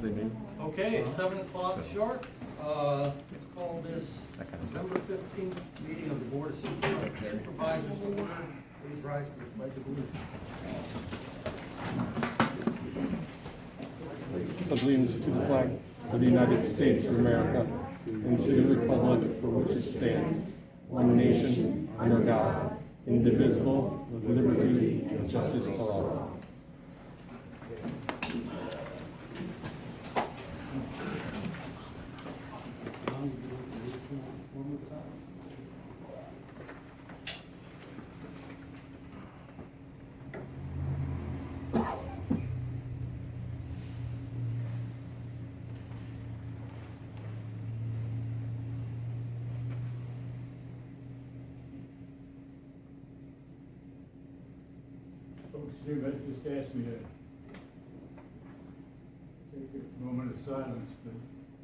they made. Okay, it's 7 o'clock sharp. Let's call this December 15th meeting of the Board of Supervisors to order. Please rise for the pledge of allegiance. Allegiance to the flag of the United States of America and to the republic for which it stands, one nation, under God, indivisible, with liberty and justice for all. Folks here that just asked me to take a moment of silence, but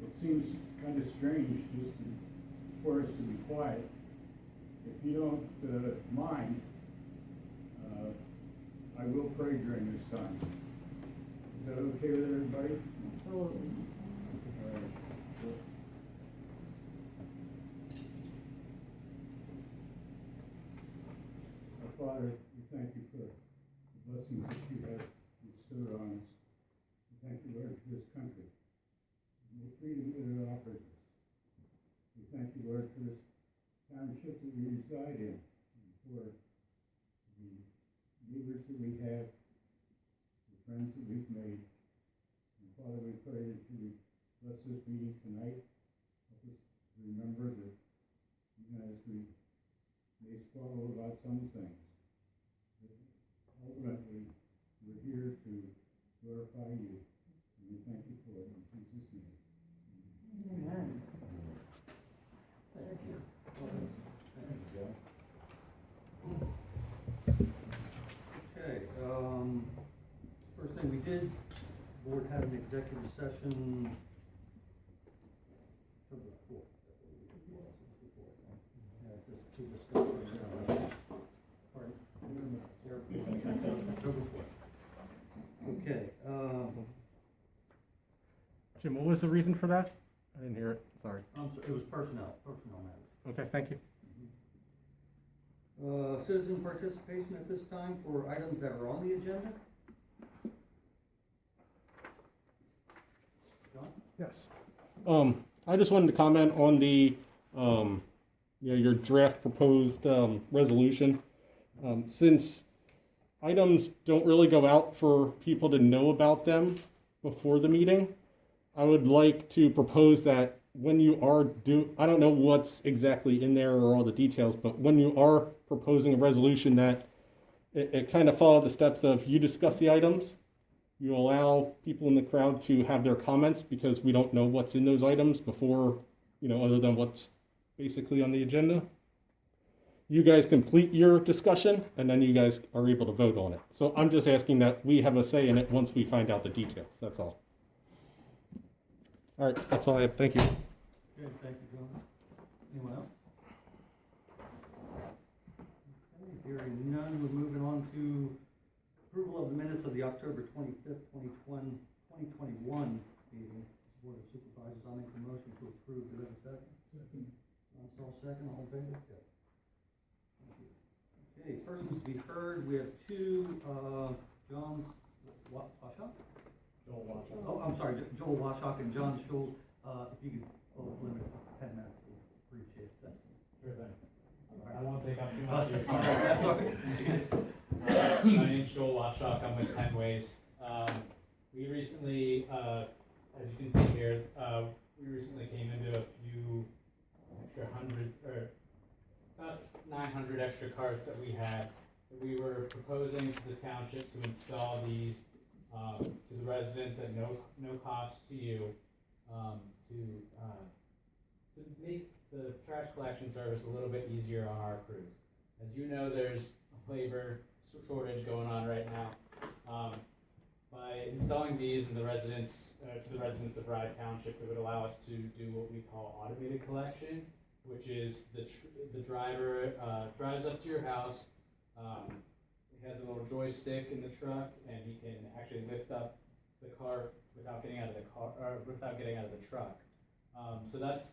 it seems kind of strange just for us to be quiet. If you don't mind, I will pray during this time. Is that okay with everybody? All right. Our Father, we thank you for blessings that you have bestowed on us. We thank you, Lord, for this country and the freedom that it offers us. We thank you, Lord, for this township that we reside in, and for the neighbors that we have, the friends that we've made. And Father, we pray that you would bless this meeting tonight. Help us remember that even as we may squabble about some things, ultimately, we're here to glorify you, and we thank you for it in Jesus' name. Amen. Thank you. Okay, first thing we did, the board had an executive session. October 4th, yeah, just to discuss personnel. Pardon? October 4th. Okay, Jim, what was the reason for that? I didn't hear it, sorry. it was personnel matters. Okay, thank you. Citizen participation at this time for items that are on the agenda? John? Yes. I just wanted to comment on the, your draft proposed resolution. Since items don't really go out for people to know about them before the meeting, I would like to propose that when you are I don't know what's exactly in there or all the details, but when you are proposing a resolution that it kind of follow the steps of you discuss the items, you allow people in the crowd to have their comments because we don't know what's in those items before, other than what's basically on the agenda. You guys complete your discussion and then you guys are able to vote on it. So I'm just asking that we have a say in it once we find out the details, that's all. All right, that's all I have. Thank you. Good, thank you, John. Anyone else? Okay, hearing none, we're moving on to approval of the minutes of the October 25th, 2021 meeting. Board of Supervisors, I'll make the motion to approve. Do we have a second? Second. All second, all in favor? Good. Thank you. Okay, persons to be heard, we have two, John Washock? Joel Watson. Oh, I'm sorry, Joel Washock and John Schulze. If you could limit it to 10 minutes, we'll appreciate that. Sure thing. I won't take up too much of your time. That's okay. My name's Joel Washock. I'm with Penn Waste. We recently, as you can see here, we recently came into a few extra about 900 extra carts that we had. That we were proposing to the township to install these to the residents at no cost to you, to make the trash collection service a little bit easier on our crews. As you know, there's a labor shortage going on right now. By installing these in the residents, to the residents of Rye Township, it would allow us to do what we call automated collection, which is the driver drives up to your house. He has a little joystick in the truck, and he can actually lift up the cart without getting out of the car, or without getting out of the truck. So that's,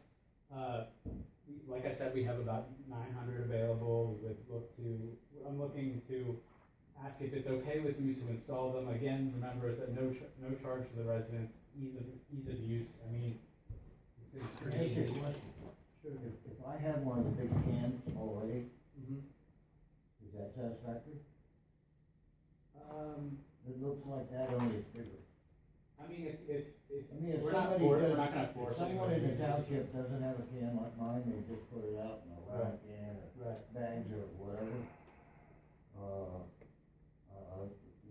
like I said, we have about 900 available. We would look to, I'm looking to ask if it's okay with you to install them. Again, remember, it's at no charge to the residents, ease of use. I mean, these things are Can I ask you a easy. question? Sure. If I have one of the big cans already, Mhm. is that satisfactory? Um, It looks like that, only it's bigger. I mean, if I mean, if we're not somebody we're does, not gonna if force someone anybody in the to use- township doesn't have a can like mine, they just put it out in a round Right. can or Right. bags or whatever.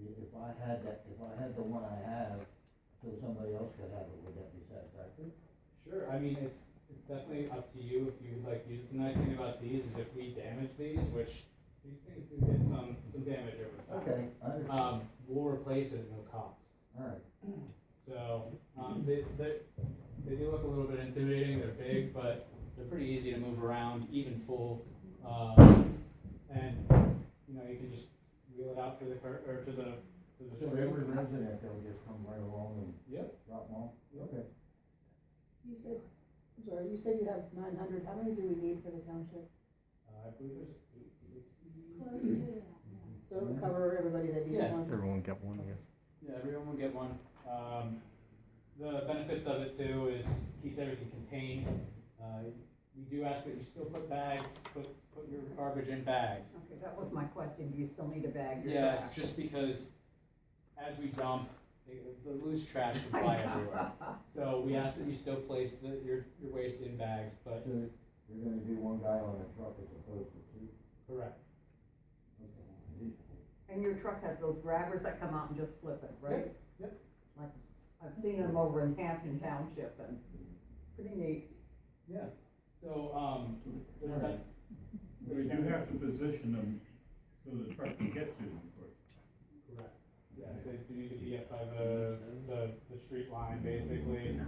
If I had that, if I had the one I have, so somebody else could have it, would that be satisfactory? Sure, I mean, it's definitely up to you if you would like to use it. The nice thing about these is if we damage these, which these things do get some damage over time. Okay, I understand. We'll replace it at no cost. Alright, So, they do look a little bit intimidating, they're big, but they're pretty easy to move around, even full. And, you know, you can just wheel it out to the or to the so street. every resident, they'll just come right along and Yep. drop them off? Yep. Okay. You said, I'm sorry, you said you have 900, how many do we need for the township? I believe there's 860. Close to that, yeah. So it'll cover everybody that needs Yeah. one? Everyone get one, I guess. Yeah, everyone will get one. The benefits of it too is keeps everything contained. We do ask that you still put your garbage in bags. Okay, that was my question, do you still need a bag? Yes, just because as we dump, the loose trash can fly everywhere. So we ask that you still place your waste in bags, but So you're gonna do one guy on a truck as opposed to two? correct. And your truck has those grabbers that come out and just flip it, right? Yep. Like, I've seen them over in Hampton Township and pretty neat. Yeah. So, But you do have to position them so the truck can get to them, of course. correct. Yes, they do need to be up by the street line, basically.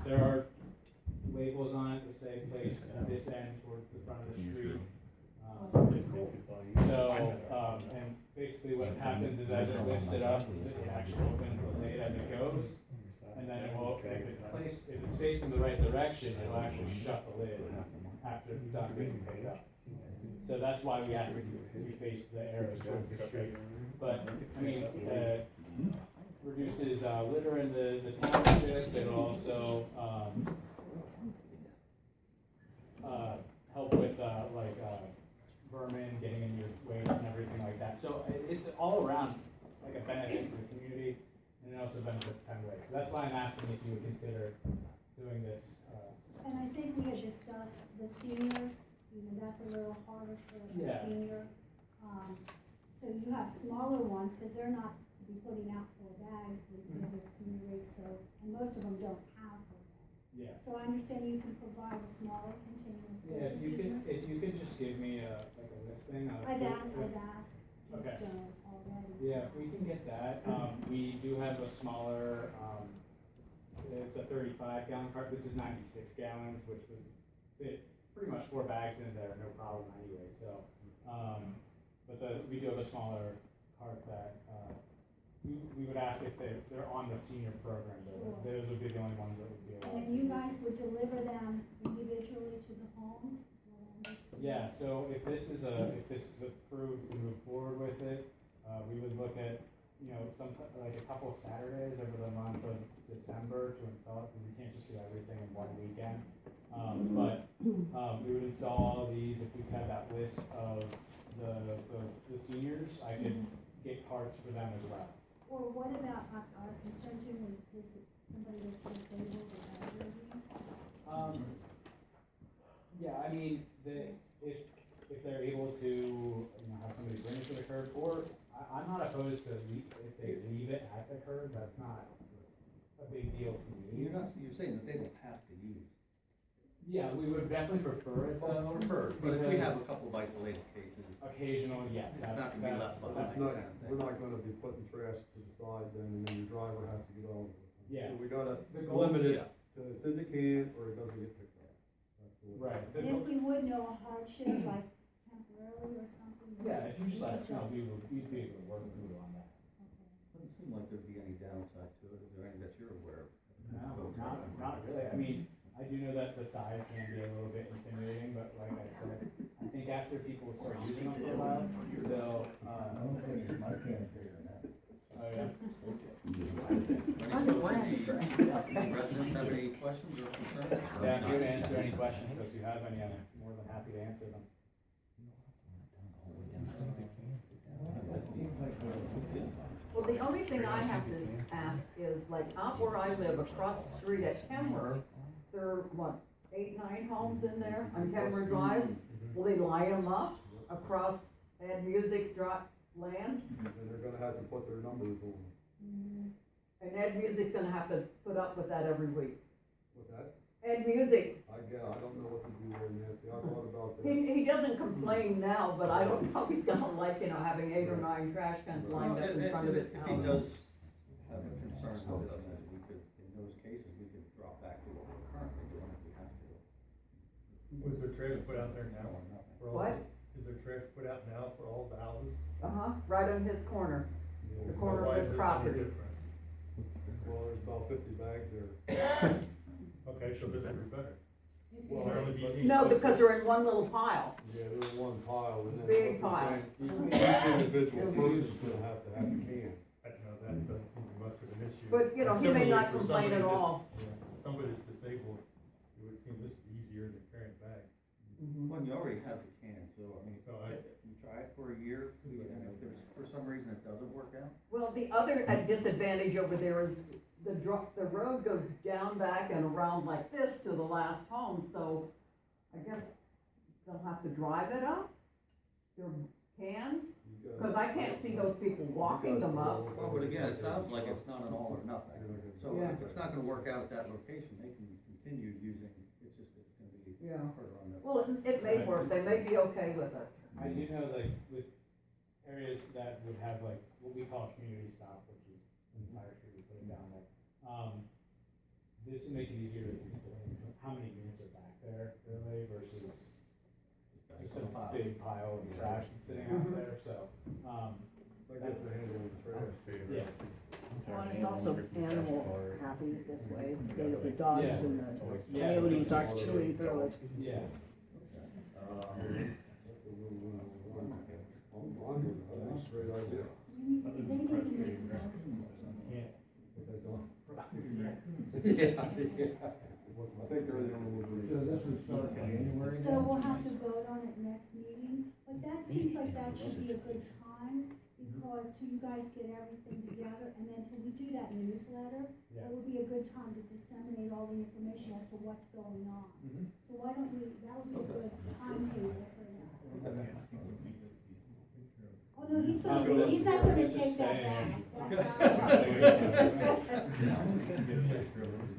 There are labels on it that say place at this end towards the front of the street. And basically what happens is as it lifts it up, it actually opens the lid as it goes. And then it will, if it's facing the right direction, it'll actually shut the lid after it's done getting picked up. So that's why we ask that you face the arrows towards the street. But, I mean, reduces litter in the township, it'll also, help with, vermin getting in your waste and everything like that. So it's all around like a benefit to the community, and it also benefits Penn. So that's why I'm asking if you would consider doing this. And I think we had discussed the seniors, that's a little harder for a Yeah. senior. So you have smaller ones, because they're not to be putting out 4 bags with the senior rate, so, and most of them don't have 4 bags. Yeah. So I understand you can provide a smaller container for Yeah, the senior. if you could just give me a listing. I've asked Okay. Keystone already. Yeah, if we can get that. We do have a smaller, it's a 35 gallon cart. This is 96 gallons, which would fit pretty much 4 bags in there, no problem anyway. So, but we do have a smaller cart that, we would ask if they're on the senior program. Those would be the only ones that would be allowed. And then you guys would deliver them individually to the homes, is what I understand? Yeah, so if this is approved to move forward with it, we would look at, like a couple of Saturdays over the month of December to install it, because we can't just do everything in one weekend. But we would install all of these, if we had that list of the seniors, I could get carts for them as well. Or what about, our concern too was somebody that's disabled or elderly? Yeah, I mean, if they're able to, have somebody bring it to the curb, or I'm not opposed to if they leave it at the curb, that's not a big deal to me. You're saying that they don't have to use. Yeah, we would definitely prefer it though. But if we have a because couple of isolated cases, occasional, yeah, it's that's, not gonna be left behind. that's, It's not, kind of thing. we're not gonna be putting trash to the side then, and then the driver has to get on with it. Yeah. So we gotta The goal- limit it Yeah. to it's in the can or it doesn't get picked up. That's the way. right. And if we would know a hardship, like temporarily or something? Yeah, if you just let us know, we we'd be able to work with you on that. Okay. Doesn't seem like there'd be any downside to it, is there any that you're aware of? No, I mean, I do know that the size can be a little bit intimidating, but like I said, I think after people start using them for a while, they'll, I don't think it's my can's bigger than that. oh yeah. Residents have any questions or concerns? Yeah, I'm here to answer any questions, so if you have any, I'm more than happy to answer them. Well, the only thing I have to ask is, like, out where I live, across the street at Kenmore, there are, what, 8, 9 homes in there on Kenmore Drive? Will they line them up across Ed Music's land? And they're gonna have to put their numbers on. And Ed Music's gonna have to put up with that every week. What's that? Ed Music, I don't know what to do there, Nancy. I thought about that. he doesn't complain now, but I don't know if he's gonna like, having 8 or 9 trash cans lined up in front of his If he house. does have a concern with it, we could, in those cases, we could drop back to what we're currently doing if we have to. Was there trash put out there now? For all What? Is there trash put out now for all the houses? Right on his corner, the So corner why of is his this any property. different? Well, there's about 50 bags there. Okay, so this would be better. Well, There would be- No, because they're in one little pile. Yeah, they're in one pile, and then. Big what pile. they're saying, Each individual person's gonna have to have a can. I don't know, that doesn't seem to be much of an issue. But, he may Similarly, not for complain somebody at that's- all. yeah, somebody that's disabled, it would seem this easier than carrying a bag. Well, you already have the can, so, I mean, So I- you try it for a year, 2 years, and if there's, for some reason it doesn't work out, Well, the other disadvantage over there is the road goes down back and around like this to the last home, so I guess they'll have to drive it up, their cans, You guys- cause I can't see those people walking them up. well, but again, it sounds like it's not an all or nothing. So Yeah. if it's not gonna work out at that location, they can continue using, it's just, it's gonna be Yeah. harder on the. Well, it may work, they may be okay with it. I do know, like, with areas that would have like, what we call a community stop, which is an entire street, we put it down there. This would make it easier to explain how many units are back there, really, versus just a big pile of trash that's sitting out there, so, I get the handle on the trash. yeah. Well, it's also animal happy this way, because the dogs Yeah. and the Yeah. coyotes aren't chewing through it. Yeah. That's a great idea. I think they're the only ones. So this would start in January? So we'll have to vote on it next meeting, but that seems like that should be a good time, because till you guys get everything together, and then till we do that newsletter, Yeah. that would be a good time to disseminate all the information as to what's going on. So why don't we, that would be a good timetable for that. Oh, no, he's not gonna This is take that saying- back. That's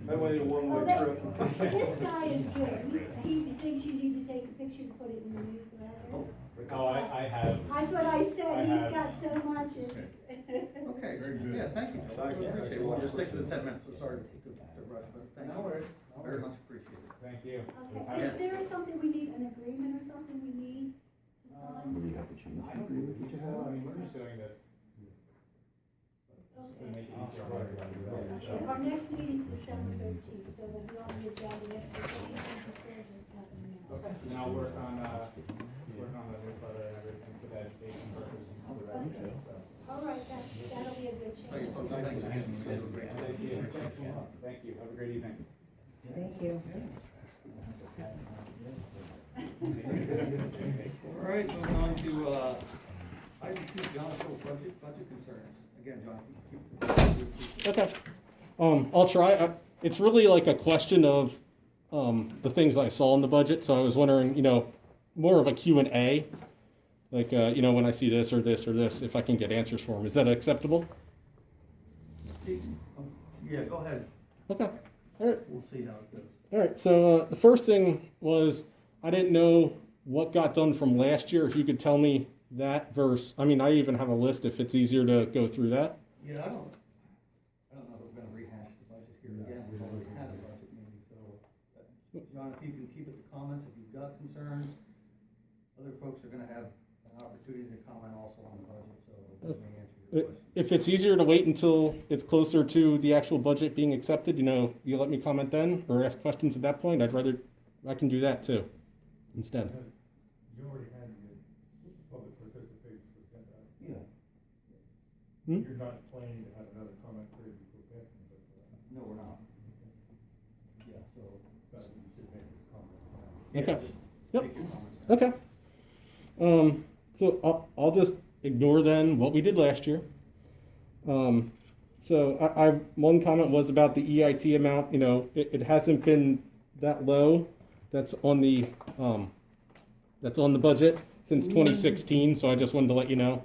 That way in one Oh, way that- trip. This guy is good, he thinks you need to take a picture to put it in the newsletter. Oh, I have, That's what I said, I he's have- got so much, it's. Okay, very good. Yeah, thank you. Thank you. Appreciate it. We'll just stick to the 10 minutes, so sorry to rush, but thank no you. worries, no Very worries. much appreciated. Thank you. Okay, is there something we need, an agreement or something we need to sign? I don't think so, I mean, we're just doing this. Just to make it easier for everybody, really, so. Our next meeting's December 13th, so we'll be on the agenda, if there's anything before, just let me know. Okay, and I'll work on the newsletter and everything for the education purpose and all the rest of it, so. All right, that'll be a good So you change. folks, thanks again. Thank you, thank you, have a great evening. Thank you. All right, moving on to, item 2, John's budget concerns. Again, John, keep. Okay. I'll try. It's really like a question of the things I saw in the budget. So I was wondering, more of a Q&A. Like, when I see this or this or this, if I can get answers for them. Is that acceptable? Yeah, go ahead. Okay. All right. We'll see how it goes. All right. So the first thing was I didn't know what got done from last year. If you could tell me that verse. I mean, I even have a list if it's easier to go through that. Yeah, I don't know if we're gonna rehash the budget here again, we've already had a budget meeting, so, John, if you can keep it to comments, if you've got concerns, other folks are gonna have an opportunity to comment also on the budget, so they may answer your If it's easier to wait until it's closer to the actual budget being accepted, you let me comment then or ask questions at that point. I can do that too instead. You already had your public participation with that. Yeah. You're not planning to have another comment period before passing the budget. No, we're not. Yeah, so. So you should make this comment now. Okay. Yeah, Yep. take your comments. Okay. So I'll just ignore then what we did last year. So I one comment was about the EIT amount. It hasn't been that low. That's on the budget since 2016. So I just wanted to let you know.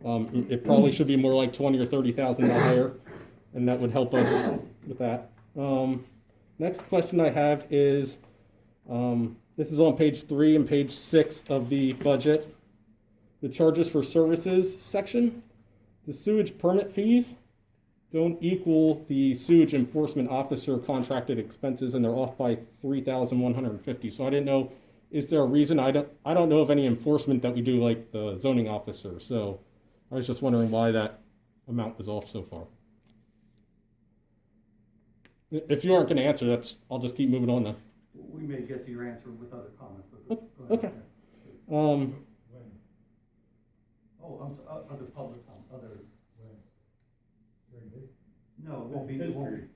It probably should be more like 20 or 30,000 higher, and that would help us with that. Next question I have is, this is on page 3 and page 6 of the budget. The charges for services section. The sewage permit fees don't equal the sewage enforcement officer contracted expenses, and they're off by $3,150. So I didn't know, is there a reason? I don't know of any enforcement that we do like the zoning officer. So I was just wondering why that amount was off so far. If you aren't going to answer, I'll just keep moving on then. We may get to your answer with other comments, but go ahead. Okay. When? Oh, I'm sorry, other public, other, When? During this? no, it won't be, This it is won't period.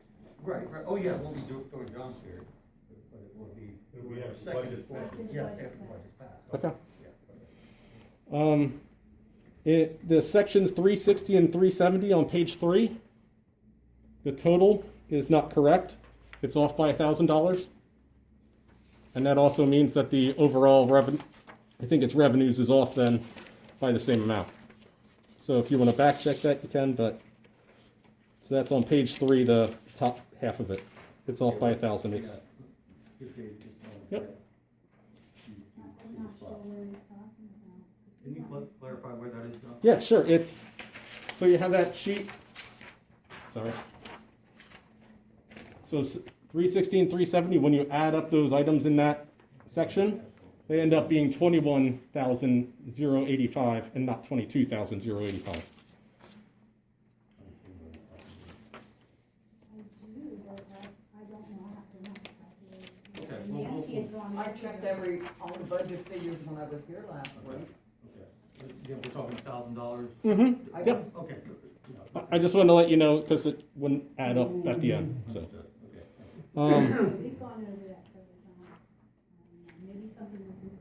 be, right, oh yeah, it won't be during John's period, but it will be. It'll be after the second, budget's passed. After the yes, budget's after the passed. budget's passed. Okay. The sections 360 and 370 on page 3, the total is not correct. It's off by $1,000. And that also means that the overall revenue, I think its revenues is off then by the same amount. So if you want to back check that, you can, so that's on page 3, the top half of it. It's off by 1,000. It's, yep. I'm not sure where he's talking about. Can you clarify where that is, John? Yeah, sure. So you have that sheet. Sorry. So 360 and 370, when you add up those items in that section, they end up being 21,085 and not 22,085. I do, but I don't know, I have to run the calculation. Okay, well, Nancy had drawn. I checked all the budget figures when I was here last week. Okay. Yeah, we're talking $1,000. Mm-hmm. I Yep. don't- Okay, so, I just wanted to let you know because it wouldn't add up at the end. So, okay. We've gone over that several times. Maybe something was done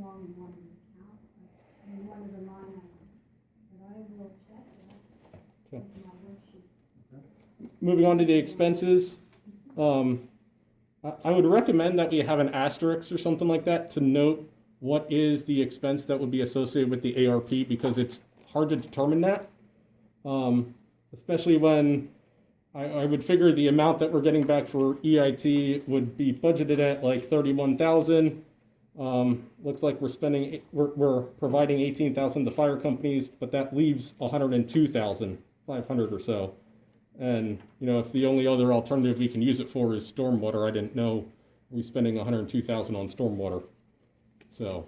wrong in one of the accounts, but in one of the line items. But I will check that. Okay. With my worksheet. moving on to the expenses, I would recommend that we have an asterisk or something like that to note what is the expense that would be associated with the ARP, because it's hard to determine that. Especially when I would figure the amount that we're getting back for EIT would be budgeted at like 31,000. Looks like we're providing 18,000 to fire companies, but that leaves 102,500 or so. And if the only other alternative we can use it for is stormwater, I didn't know we're spending 102,000 on stormwater. So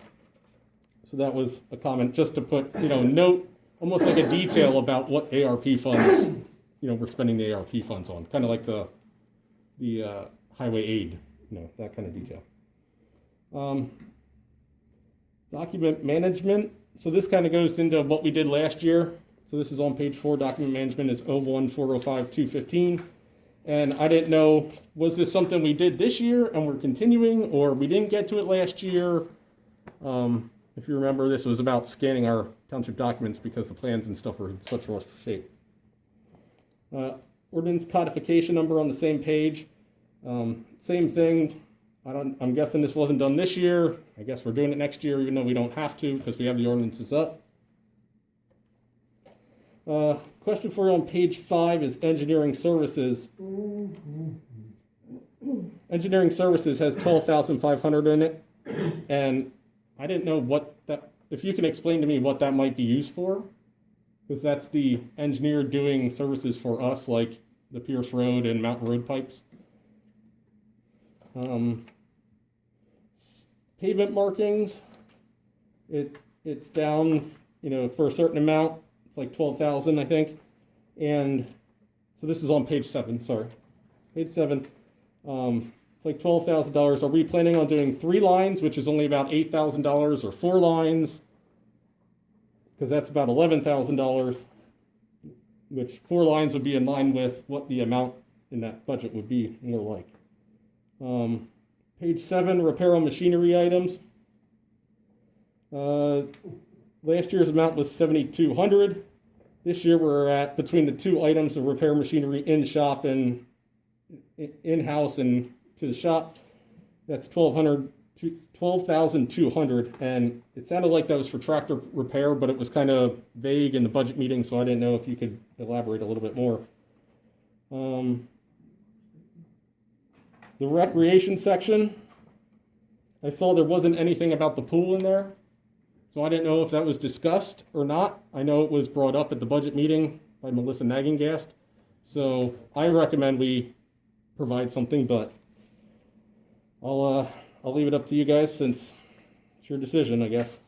that was a comment just to put note, almost like a detail about what ARP funds we're spending the ARP funds on, kind of like the highway aid, that kind of detail. Document management. So this kind of goes into what we did last year. So this is on page 4. Document management is 01405-215. And I didn't know, was this something we did this year and we're continuing, or we didn't get to it last year? If you remember, this was about scanning our township documents because the plans and stuff were in such rough shape. Ordinance codification number on the same page. Same thing. I'm guessing this wasn't done this year. I guess we're doing it next year, even though we don't have to because we have the ordinances up. Question for you on page 5 is engineering services. Engineering services has 12,500 in it, and I didn't know if you can explain to me what that might be used for, because that's the engineer doing services for us, like the Pierce Road and Mountain Road pipes. Pavement markings, it's down, for a certain amount It's like 12,000, I think. And so this is on page 7, sorry. Page 7. It's like $12,000. Are we planning on doing 3 lines, which is only about $8,000, or 4 lines? Because that's about $11,000, which 4 lines would be in line with what the amount in that budget would be more like. Page 7, repair on machinery items. Last year's amount was $7,200. This year we're at, between the 2 items of repair machinery in shop and in-house and to the shop, that's $12,200. And it sounded like that was for tractor repair, but it was kind of vague in the budget meeting, so I didn't know if you could elaborate a little bit more. The recreation section, I saw there wasn't anything about the pool in there, so I didn't know if that was discussed or not. I know it was brought up at the budget meeting by Melissa Nagengast, so I recommend we provide something, but I'll leave it up to you guys since it's your decision, I guess.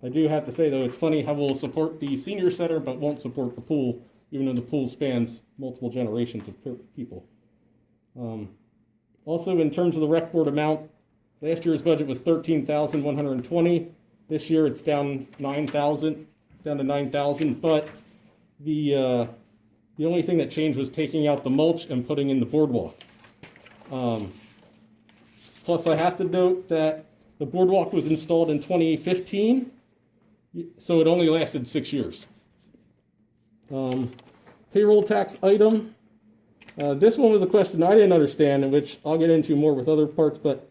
I do have to say, though, it's funny how we'll support the senior center but won't support the pool, even though the pool spans multiple generations of people. Also, in terms of the rec board amount, last year's budget was $13,120. This year it's down to 9,000, but the only thing that changed was taking out the mulch and putting in the boardwalk. Plus, I have to note that the boardwalk was installed in 2015, so it only lasted 6 years. Payroll tax item. This one was a question I didn't understand, which I'll get into more with other parts, but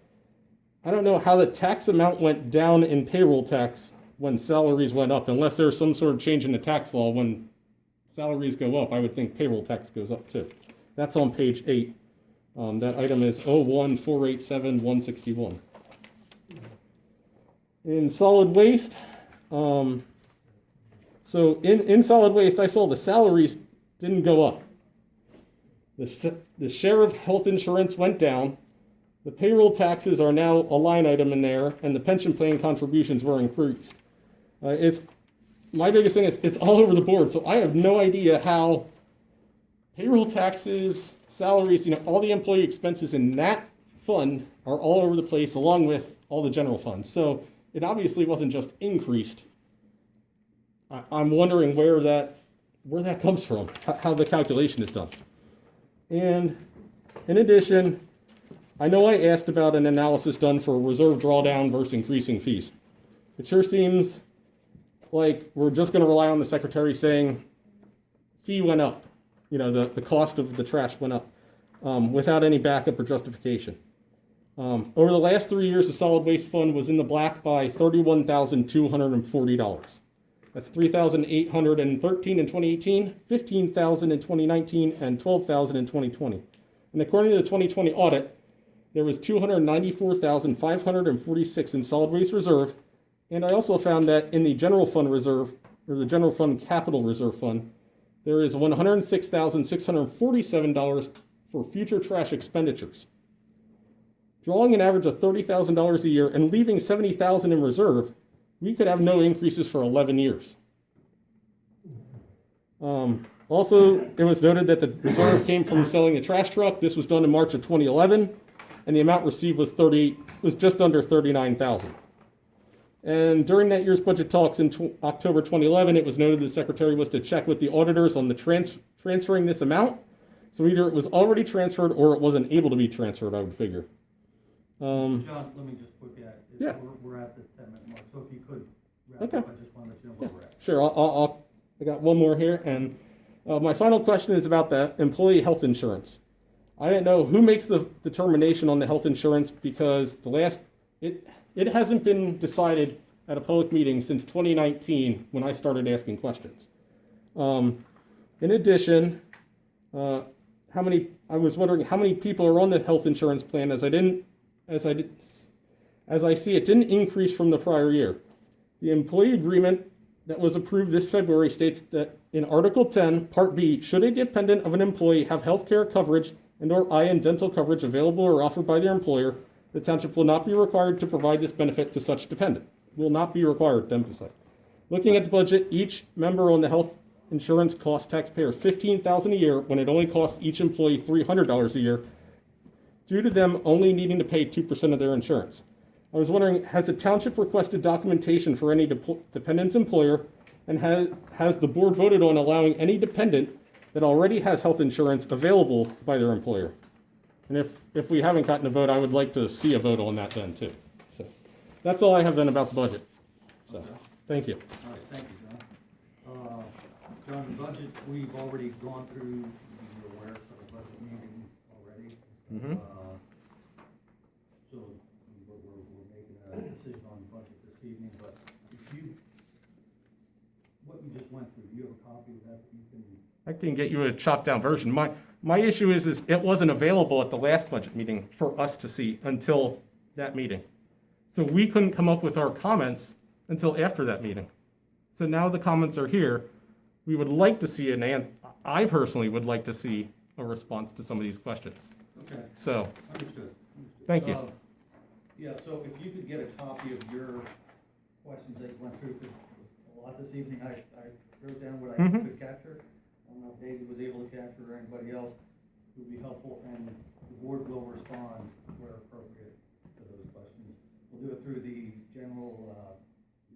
I don't know how the tax amount went down in payroll tax when salaries went up, unless there's some sort of change in the tax law. When salaries go up, I would think payroll tax goes up too. That's on page 8. That item is 01487-161. In solid waste, so in solid waste, I saw the salaries didn't go up. The share of health insurance went down. The payroll taxes are now a line item in there, and the pension plan contributions were increased. My biggest thing is it's all over the board, so I have no idea how payroll taxes, salaries, all the employee expenses in that fund are all over the place, along with all the general funds. So it obviously wasn't just increased. I'm wondering where that comes from, how the calculation is done. And in addition, I know I asked about an analysis done for reserve drawdown versus increasing fees. It sure seems like we're just going to rely on the secretary saying fee went up. The cost of the trash went up without any backup or justification. Over the last 3 years, the solid waste fund was in the black by $31,240. That's $3,813 in 2018, $15,000 in 2019, and $12,000 in 2020. And according to the 2020 audit, there was $294,546 in solid waste reserve. And I also found that in the general fund reserve, or the general fund capital reserve fund, there is $106,647 for future trash expenditures. Drawing an average of $30,000 a year and leaving $70,000 in reserve, we could have no increases for 11 years. Also, it was noted that the reserve came from selling a trash truck. This was done in March of 2011, and the amount received was just under $39,000. And during that year's budget talks in October 2011, it was noted the secretary was to check with the auditors on the transferring this amount. So either it was already transferred or it wasn't able to be transferred, I would figure. John, let me just put that. Yeah. We're at the 10-minute mark, so if you could wrap Okay. up, I just want to let you know where we're at. Sure, I got one more here, and my final question is about the employee health insurance. I didn't know who makes the determination on the health insurance because it hasn't been decided at a public meeting since 2019 when I started asking questions. In addition, I was wondering how many people are on the health insurance plan as I see it didn't increase from the prior year. The employee agreement that was approved this February states that in Article 10, Part B, should a dependent of an employee have health care coverage and/or eye and dental coverage available or offered by their employer, the township will not be required to provide this benefit to such dependent. Will not be required, to emphasize. Looking at the budget, each member on the health insurance costs taxpayers $15,000 a year when it only costs each employee $300 a year, due to them only needing to pay 2% of their insurance. I was wondering, has the township requested documentation for any dependent's employer, and has the board voted on allowing any dependent that already has health insurance available by their employer? And if we haven't gotten a vote, I would like to see a vote on that then too. So that's all I have then about the budget. So, thank you. All right, thank you, John. John, the budget, we've already gone through, you're aware of the budget meeting already. Mhm. So we're making a decision on the budget this evening, but if you, what you just went through, do you have a copy of that you can? I can get you a chopped down version. My issue is it wasn't available at the last budget meeting for us to see until that meeting. So we couldn't come up with our comments until after that meeting. So now the comments are here. We would like to see I personally would like to see a response to some of these questions. Okay, So, understood. thank you. Yeah, so if you could get a copy of your questions that you went through, because a lot this evening, I wrote down what I Mhm. could capture. I don't know if Daisy was able to capture or anybody else, it would be helpful, and the board will respond where appropriate to those questions. We'll do it through the general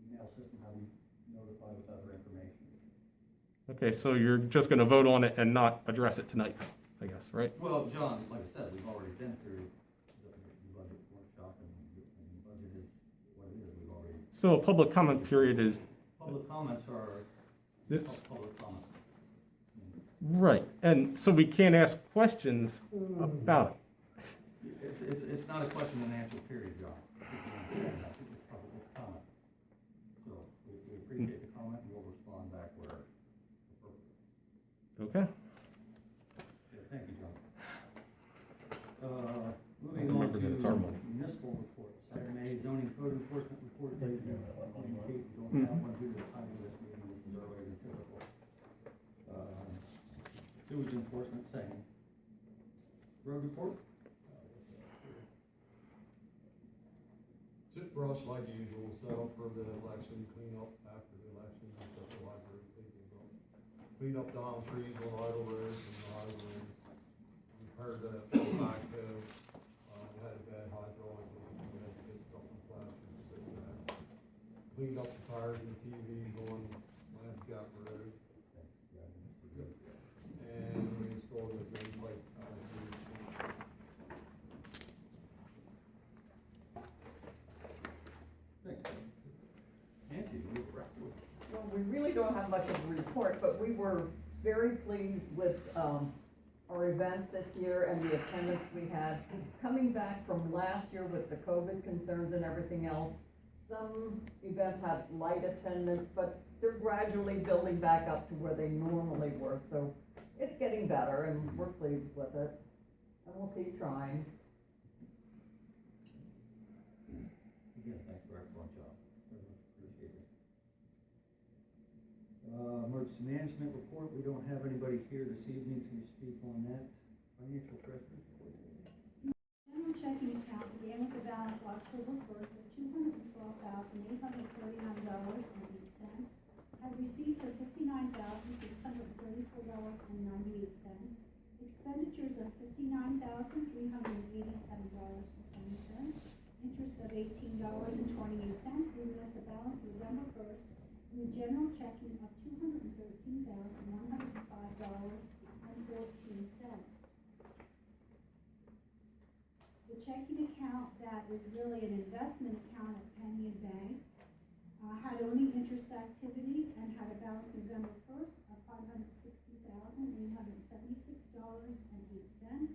email system, how we notify with other information. Okay, so you're just going to vote on it and not address it tonight, I guess, right? Well, John, like I said, we've already been through the budget workshop, and the budget is what it is, we've already, So a public comment period is public comments are this, public comments. right, and so we can't ask questions about it. It's not a question and answer period, John. It's public comment. So we appreciate the comment, and we'll respond back where appropriate. Okay. Yeah, thank you, John. Moving on Remember that it's our money. to municipal reports. Item A, zoning code enforcement report. Daisy, we don't have one due to the time of this meeting, this is earlier than typical. Sewage enforcement, same. Road report? Sit brush like usual, set up for the election, clean up after the election, and set the library, clean up down trees on idle roads and idle roads. We've heard that back, we had a bad hydraulic leak, we had to get stuff in plastic to fix that. Cleaned up the tires and TVs on Landscape Road. And we installed a drain pipe out of the Nancy, you were right. Well, we really don't have much of a report, but we were very pleased with, our events this year and the attendance we had. Coming back from last year with the COVID concerns and everything else, some events had light attendance, but they're gradually building back up to where they normally were, so it's getting better, and we're pleased with it, and we'll keep trying. Again, thanks for excellent job. Very much appreciated. Emergency management report, we don't have anybody here this evening to speak on that. Financial treasury report. General checking account began with a balance October 1st of $212,839.08. Had receipts of $59,634.98. Expenditures of $59,387.20. Interest of $18.28, leaving us a balance November 1st in the general checking of $213,105.14. The checking account that is really an investment account at Penn Bank had only interest activity and had a balance November 1st of $560,876.08.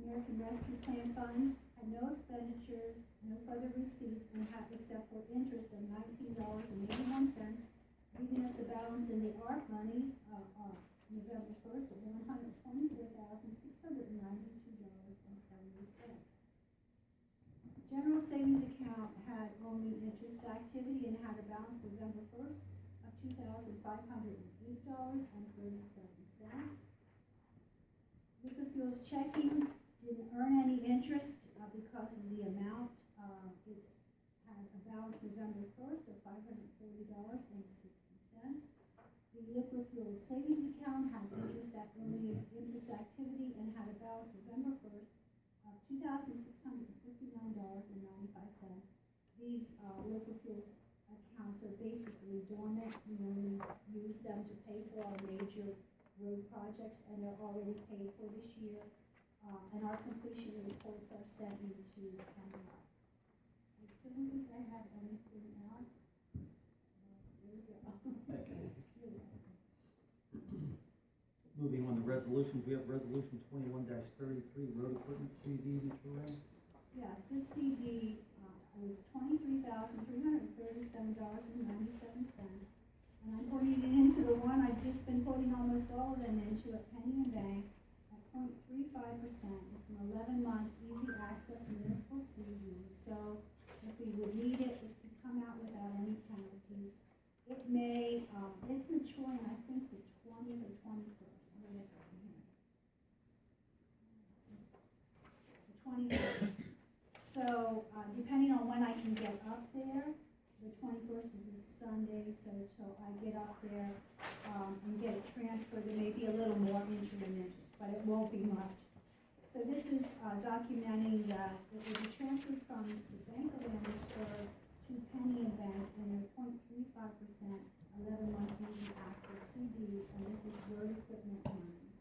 American Rescue Plan funds had no expenditures, no further receipts, and had except for interest of $19.81, leaving us a balance in the ARP monies of November 1st of $124,692.70. General savings account had only interest activity and had a balance November 1st of $2,508.37. Liquid fuels checking didn't earn any interest because of the amount. It's had a balance November first of $540.60. The liquid fuel savings account had interest activity and had a balance November first of $2,659.95. These, liquid fuels accounts are basically dormant, we use them to pay for our major road projects, and they're already paid for this year. And our completion reports are sent into Penn. I don't think I have anything else. There we go. Moving on to resolutions, we have resolution 21-33, road equipment CD, Mr. Ray. Yes, this CD, was $23,337.97. And I'm putting it into the one I've just been putting almost all of them into at Penn Bank at 0.35%. It's an 11-month easy access municipal CD. So if we would need it, it could come out without any penalties. It may, it's maturing, I think, the 20th or 21st. What is it here? The 21st. So, depending on when I can get up there, the 21st is a Sunday, so till I get up there, and get it transferred, there may be a little more interim interest, but it won't be much. So this is, documenting that it will be transferred from the Bank of Amherstburg to Penn Bank in a 0.35%, 11-month easy access CDs, and this is road equipment lines.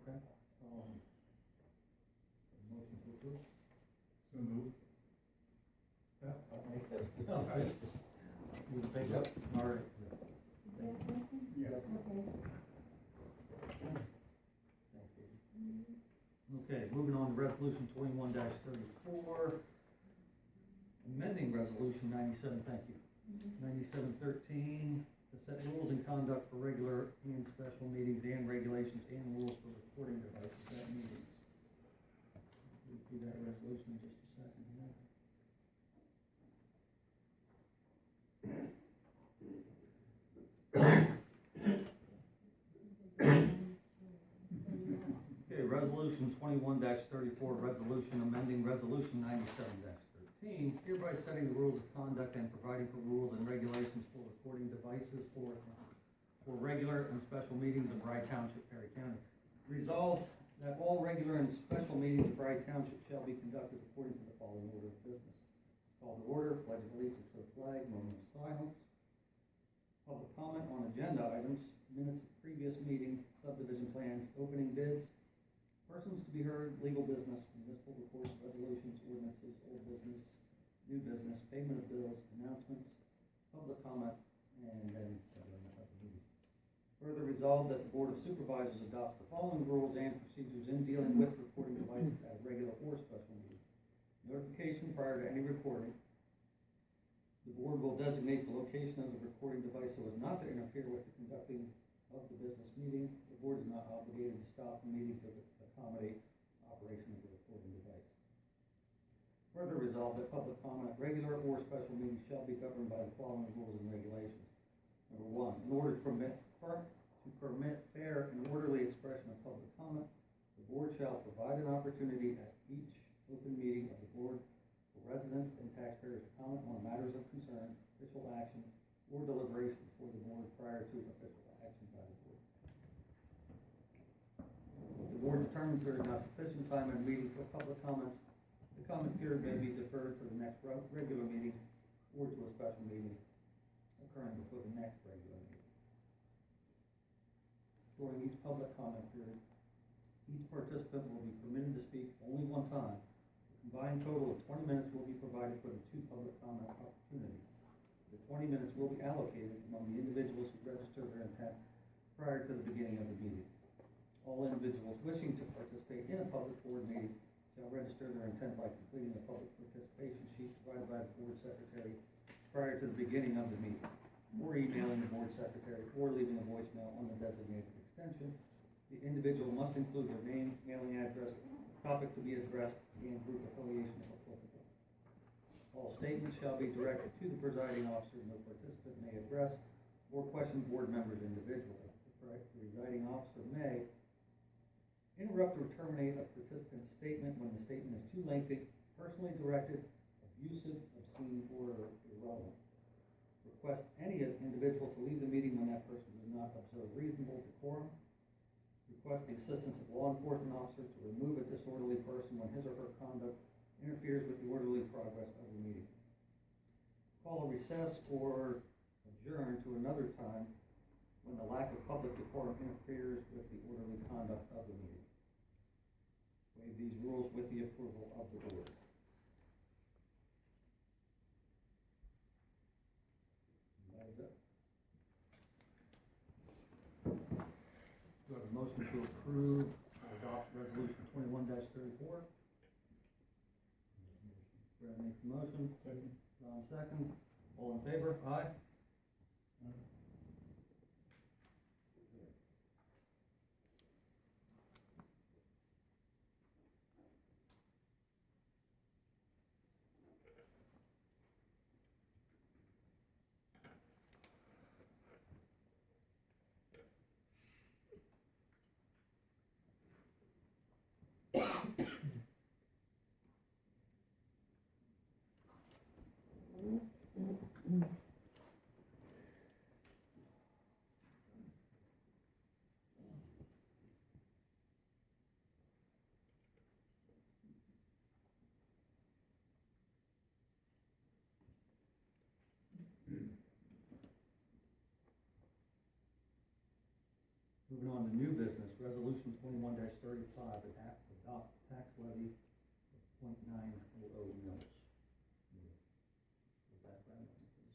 Okay. Motion to approve? So moved. I'll make that. Okay. You take up, all right. Is that something? Yes. Okay. Thanks, David. Okay, moving on to resolution 21-34, amending resolution 97, thank you. 9713, to set rules and conduct for regular and special meetings and regulations and rules for recording devices at meetings. We'll do that resolution in just a second here. Okay, resolution 21-34, resolution amending resolution 97-13, hereby setting the rules of conduct and providing for rules and regulations for recording devices for regular and special meetings of Rye Township, Perry County. Resolved that all regular and special meetings of Rye Township shall be conducted according to the following order of business. Call to order, pledge of allegiance to the flag, moment of silence. Public comment on agenda items, minutes of previous meeting, subdivision plans, opening bids, persons to be heard, legal business, municipal reports, resolutions, ordinances, old business, new business, payment of bills, announcements, public comment, and then adjournment of the meeting. Further resolved that the Board of Supervisors adopts the following rules and procedures in dealing with recording devices at regular or special meetings. Notification prior to any recording. The board will designate the location of the recording device so as not to interfere with the conducting of the business meeting. The board is not obligated to stop the meeting to accommodate operation of the recording device. Further resolved that public comment at regular or special meetings shall be governed by the following rules and regulations. Number one, in order to permit fair and orderly expression of public comment, the board shall provide an opportunity at each open meeting of the board for residents and taxpayers to comment on matters of concern, official action, or deliberation before the board prior to official action by the board. If the board determines there is not sufficient time in meeting for public comments, the comment period may be deferred to the next regular meeting or to a special meeting occurring before the next regular meeting. During each public comment period, each participant will be permitted to speak only one time. A combined total of 20 minutes will be provided for the two public comment opportunities. The 20 minutes will be allocated among the individuals who register their intent prior to the beginning of the meeting. All individuals wishing to participate in a public board meeting shall register their intent by completing the public participation sheet provided by the board secretary prior to the beginning of the meeting, or emailing the board secretary, or leaving a voicemail on the designated extension. The individual must include their name, mailing address, topic to be addressed, and group affiliation if applicable. All statements shall be directed to the presiding officer. No participant may address or question board members individually. The presiding officer may interrupt or terminate a participant's statement when the statement is too lengthy personally directed, abusive, obscene, or irrelevant. Request any individual to leave the meeting when that person does not observe reasonable decorum. Request the assistance of law enforcement officers to remove a disorderly person when his or her conduct interferes with the orderly progress of the meeting. Call a recess or adjourn to another time when the lack of public decorum interferes with the orderly conduct of the meeting. Waive these rules with the approval of the board. And that is it. Do I have a motion to approve or adopt resolution 21-34? Brad makes the motion. Second. Ron second. All in favor? Aye. Moving on to new business, resolution 21-35, adopt tax levy of .900 mils.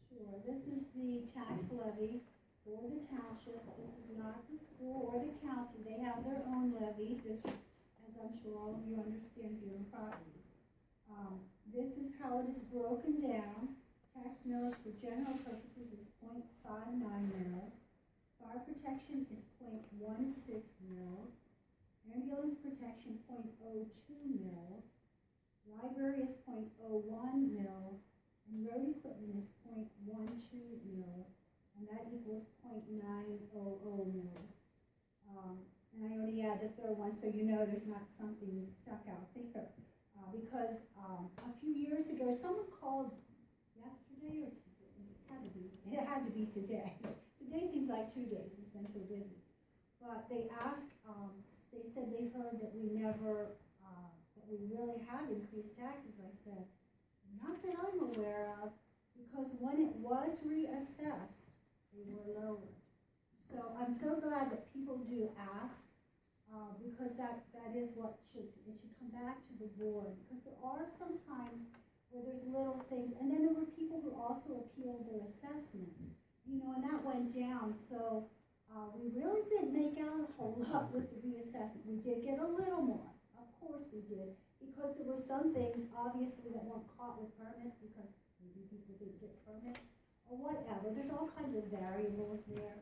Sure, this is the tax levy for the township. This is not the school or the county. They have their own levies, as I'm sure all of you understand here in property. This is how it is broken down. Tax mills for general purposes is .59 mils. Fire protection is .16 mils. Ambulance protection .02 mils. Library is .01 mils. And road equipment is .12 mils. And that equals .900 mils. And I already add the third one so you know there's not something stuck out there. Because a few years ago, someone called yesterday, or it had to be today. Today seems like 2 days, it's been so busy. But they asked, they said they heard that we never, that we really have increased taxes. I said, not that I'm aware of, because when it was reassessed, they were lowered. So I'm so glad that people do ask, because that is what it should come back to the board. Because there are some times where there's little things, and then there were people who also appealed their assessment. You know, and that went down, so we really didn't make out a whole lot with the reassessment. We did get a little more, of course we did, because there were some things, obviously, that weren't caught with permits, because maybe people didn't get permits, or whatever. There's all kinds of variables there,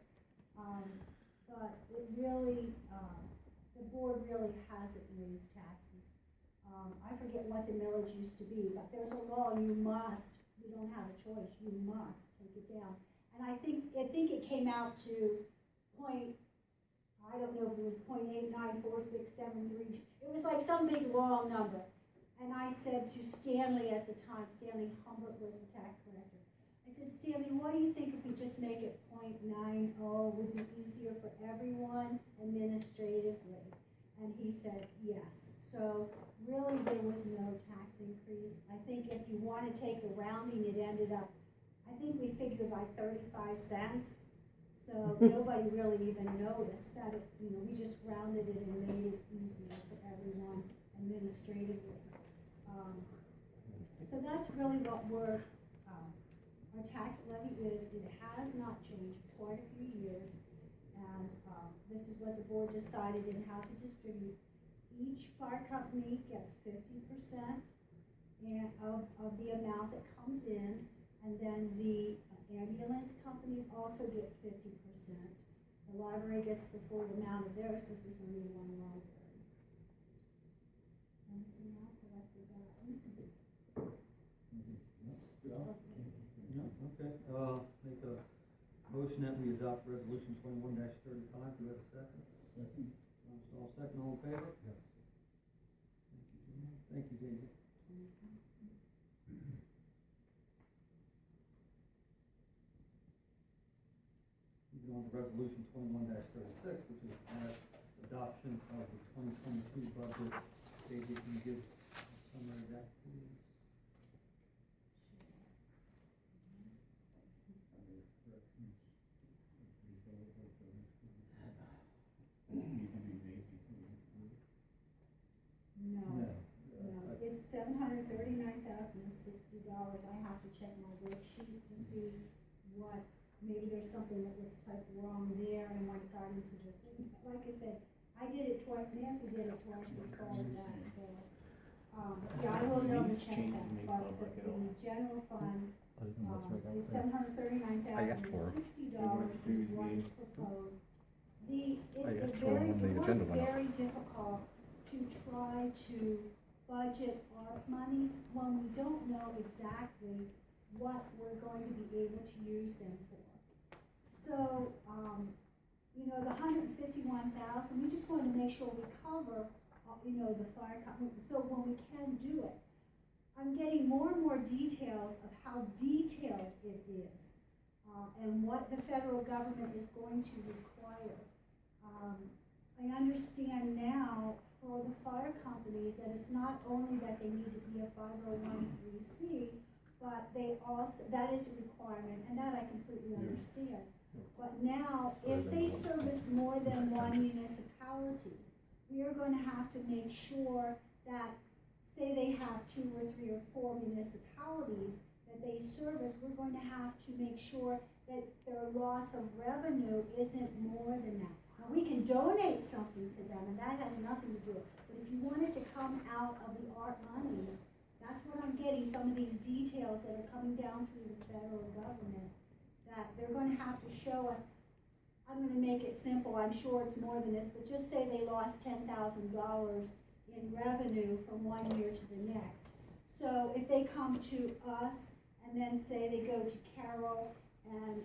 but it really, the board really hasn't raised taxes. I forget what the millage used to be, but there's a law, you don't have a choice, you must take it down. And I think it came out to I don't know if it was .894673. It was like some big long number. And I said to Stanley at the time, Stanley Humbert was the tax collector. I said, Stanley, what do you think if we just make it .90 would be easier for everyone administratively? And he said, yes. So really there was no tax increase. I think if you want to take the rounding, it ended up, I think we figured like 35 cents. So nobody really even noticed that it, we just rounded it and made it easier for everyone administratively. So that's really what our tax levy is. It has not changed for quite a few years. And this is what the board decided in how to distribute. Each fire company gets 50% of the amount that comes in, and then the ambulance companies also get 50%. The library gets the full amount of theirs because there's only one library. Anything else I forgot? Okay, make a motion that we adopt resolution 21-35. Do we have a second? Second. All second, all in favor? Yes. Thank you, David. resolution 21-36, which is adoption of the 2022 budget. David, can you give a summary of that, please? No, it's $739,060. I have to check my worksheet to see what, maybe there's something that was typed wrong there and what got into the thing. Like I said, I did it twice, Nancy did it twice as far as that, so. Yeah, I will double check that, but the general fund, is $739,060 is what is proposed. It was very difficult to try to budget ARP monies when we don't know exactly what we're going to be able to use them for. So, the $151,000, we just want to make sure we cover, the fire company, so when we can do it. I'm getting more and more details of how detailed it is, and what the federal government is going to require. I understand now for the fire companies that it's not only that they need to be a 501(c), but they also, that is a requirement, and that I completely understand. But now, if they service more than one municipality, we are going to have to make sure that, say they have 2 or 3 or 4 municipalities that they service, we're going to have to make sure that their loss of revenue isn't more than that. Now, we can donate something to them, and that has nothing to do with it. But if you want it to come out of the ARP monies, that's what I'm getting, some of these details that are coming down through the federal government, that they're going to have to show us. I'm going to make it simple, I'm sure it's more than this, but just say they lost $10,000 in revenue from one year to the next. So if they come to us, and then say they go to Carroll and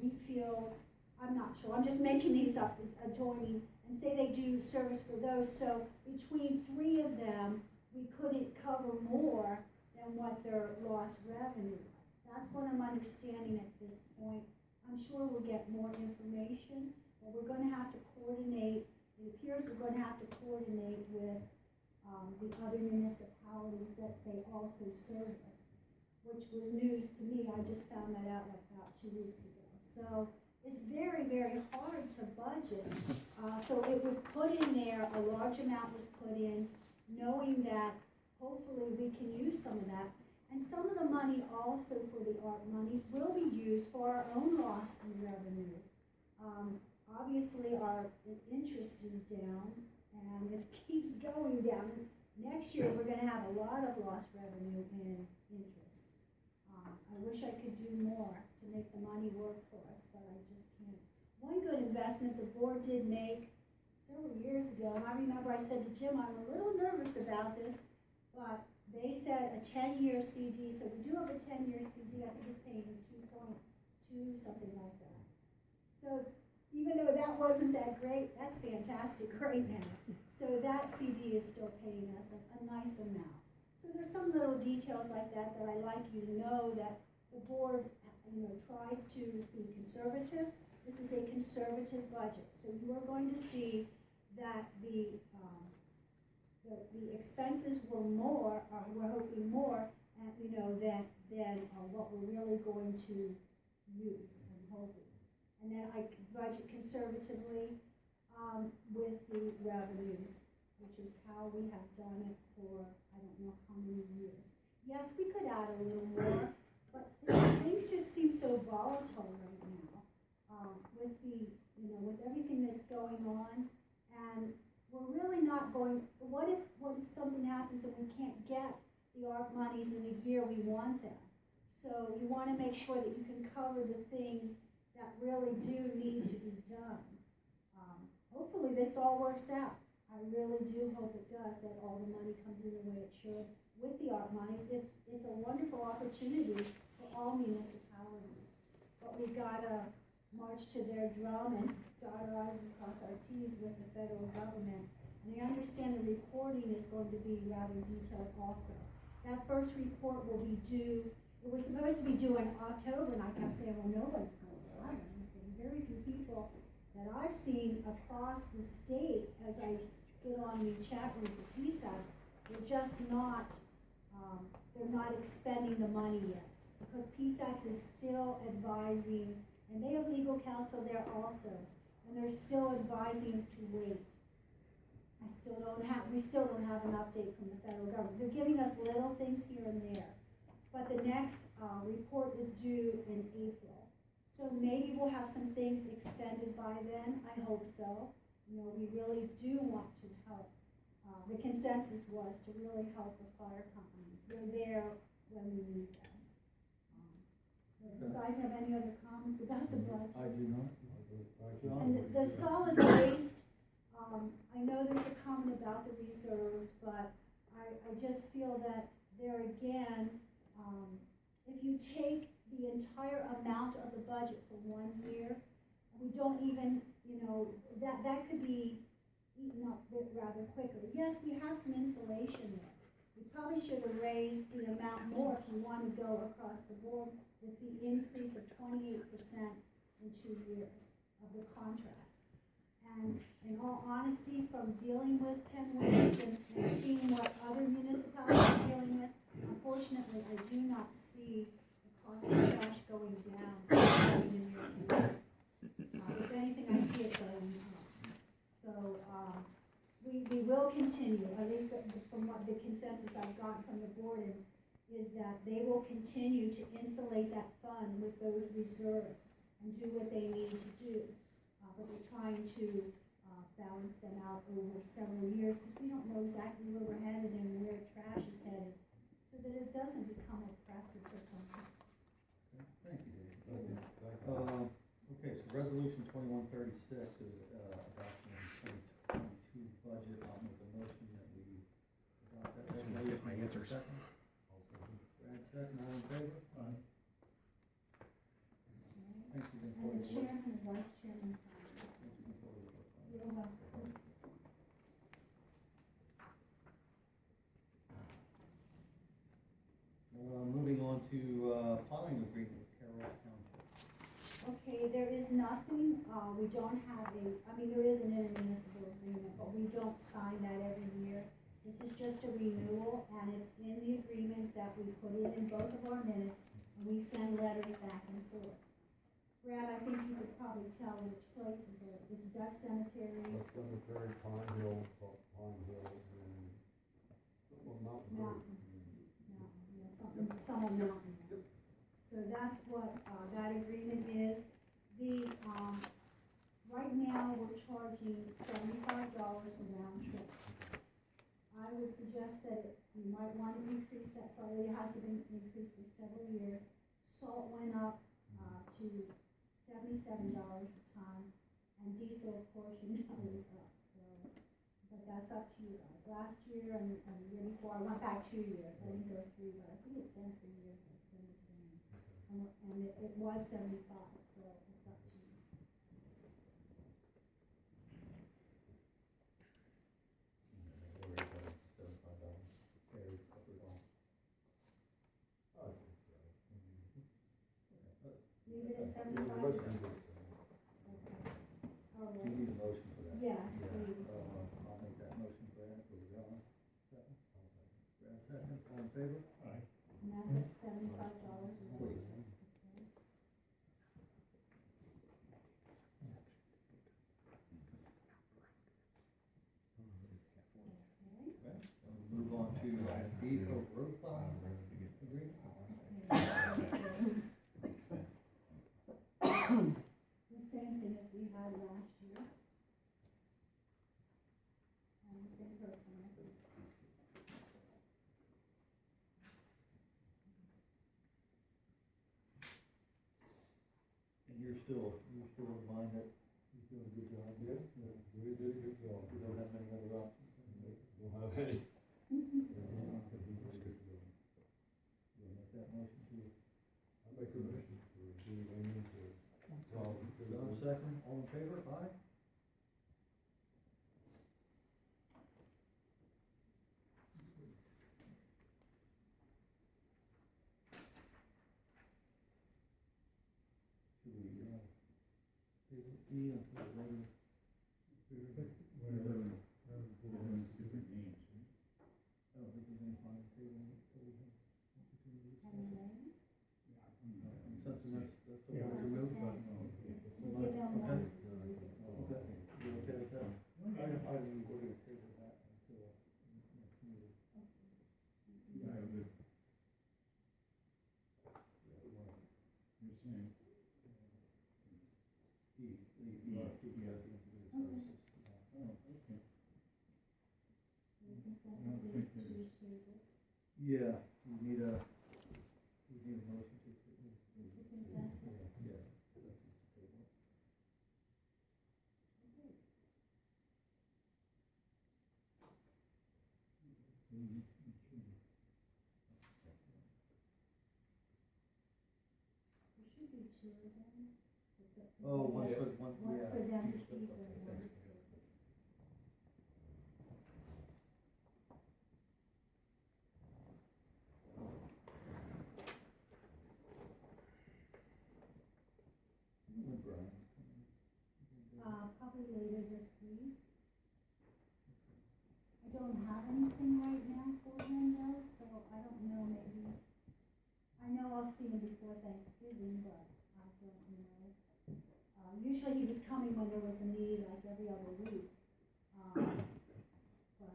Wheatfield, I'm not sure, I'm just making these up, adjoining, and say they do service for those, so between 3 of them, we couldn't cover more than what their lost revenue was. That's what I'm understanding at this point. I'm sure we'll get more information, but we're gonna have to coordinate, it appears we're gonna have to coordinate with the other municipalities that they also service, which was news to me. I just found that out like about 2 weeks ago. So it's very, very hard to budget. So it was put in there, a large amount was put in, knowing that hopefully we can use some of that. And some of the money also for the ARP monies will be used for our own loss in revenue. Obviously our interest is down and it keeps going down. Next year we're gonna have a lot of lost revenue in interest. I wish I could do more to make the money work for us, but I just can't. One good investment the board did make several years ago, and I remember I said to Jim, I'm a little nervous about this, but they said a 10-year CD, so we do have a 10-year CD, I think it's paying 2.2, something like that. So even though that wasn't that great, that's fantastic right now. So that CD is still paying us a nice amount. So there's some little details like that that I like you to know, that the board, tries to be conservative. This is a conservative budget, so you are going to see that the expenses were more, or we're hoping more, than what we're really going to use, I'm hoping. And then I budget conservatively with the revenues, which is how we have done it for I don't know how many years. Yes, we could add a little more, but things just seem so volatile right now with with everything that's going on, and we're really not going. What if something happens and we can't get the ARP monies in the year we want them? So you want to make sure that you can cover the things that really do need to be done. Hopefully this all works out. I really do hope it does, that all the money comes in the way it should with the ARP monies. It's a wonderful opportunity for all municipalities. But we've got to march to their drum and dot our I's and cross our T's with the federal government. And I understand the reporting is going to be rather detailed also. That first report will be due, it was supposed to be due in October, and I kept saying, well, nobody's going to do anything. But I've seen across the state, as I get on the chat room for PSATs, they're just not, they're not expending the money yet. Because PSATs is still advising, and they have legal counsel there also, and they're still advising to wait. We still don't have an update from the federal government. They're giving us little things here and there. But the next, report is due in April. So maybe we'll have some things extended by then, I hope so. You know, we really do want to help. The consensus was to really help the fire companies. They're there when we need them. So if you guys have any other comments about the budget? I do not. And the solid waste, I know there's a comment about the reserves, but I just feel that there again, if you take the entire amount of the budget for 1 year, we don't even, you know, that could be eaten up rather quickly. Yes, we have some insulation there. We probably should have raised the amount more if you want to go across the board with the increase of 28% in 2 years of the contract. And in all honesty, from dealing with Penn Waste and seeing what other municipalities are dealing with, unfortunately, I do not see the cost of trash going down. If anything, I see it going up. So, we will continue, at least from what the consensus I've gotten from the board is that they will continue to insulate that fund with those reserves and do what they need to do. But we're trying to balance them out over several years because we don't know exactly where we're headed and where trash is headed, so that it doesn't become oppressive for someone. Thank you, Dave. Okay, so resolution 2136 is adoption of 2022 budget. I'll make a motion that we adopt that resolution. My answers. Second. Brad, second, all in favor? Aye. Thanks again And for the your work. chairman and vice chairman sign. Thanks again for your work. You're welcome. Moving on to plowing agreement with Carroll Township. Okay, there is nothing, we don't have there is an intermunicipal agreement, but we don't sign that every year. This is just a renewal, and it's in the agreement that we put in both of our minutes, and we send letters back and forth. Brad, I think you could probably tell which places are, it's Dutch Cemetery, Cemetery, Pine Hill, and Mountain View. some on Mountain. So that's what, that agreement is. The, right now, we're charging $75 a round trip. I would suggest that you might want to increase that slightly. It hasn't been increased for several years. Salt went up, to $77 a ton, and diesel, of course, you know, is up, so, but that's up to you guys. Last year and the year before, I went back 2 years, I didn't go 3, but I think it's been 3 years, it's been the same. And it was 75, so it's up to you. Leave it at 75? Okay. All Do you right. need a motion for that? Yes, Yeah, please. I'll make that motion, Brad, for John. Second. Brad, second, all in favor? Aye. And that's at $75. Please. Okay, so we'll move on to deed of road plowing agreement. The same thing as we had last year. And the same person, I think. And you're still in mind that he's doing a good job? Yeah, we did a good job. We don't have many other options. Don't have any. You'll make that motion to, I make a motion to do anything to solve it. John, second, all in favor? Aye. Should we, table it? E until the later. Whatever, different names. I don't think there's any final table until we have opportunity to discuss it. Since that's the one we moved, but. We'll give them Okay. one. Okay, you okay with that? I think we're gonna table that until next meeting. Yeah, but. You're saying. Yeah, we need a motion to. It's a consensus. Yeah. There should be two of them. Oh, one for, one, One's yeah. for them to each, keep okay. and one's for. When Brian's coming. Probably later this week. I don't have anything right now for him though, so I don't know, maybe. I know I'll see him before Thanksgiving, but I don't know. Usually he was coming when there was a need, like every other week. But,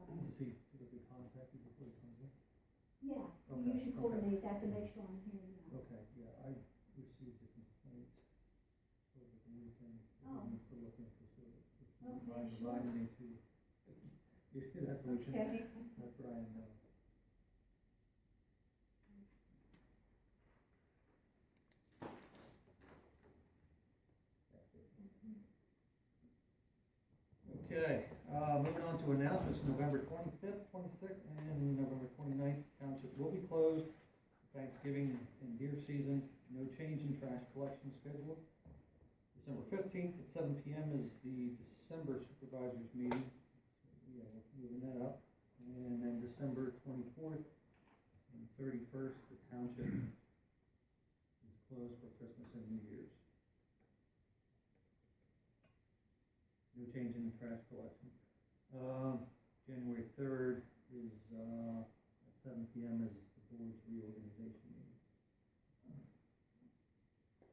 Does he typically contact you before he comes in? yes, we Okay, usually coordinate that to make sure I'm here now. Okay, yeah, I received a complaint over the weekend. Oh. For looking for service. Okay, sure. Reminded me to. Yeah, that's what you, Okay. that's Brian, Okay, moving on to announcements, November 25th, 26th, and November 29th, township will be closed. Thanksgiving and deer season, no change in trash collection schedule. December 15th at 7 PM is the December Supervisors Meeting. Yeah, we're moving that up. And then December 24th and 31st, the township is closed for Christmas and New Year's. No change in the trash collection. January 3rd is, at 7 PM is the board's reorganization meeting.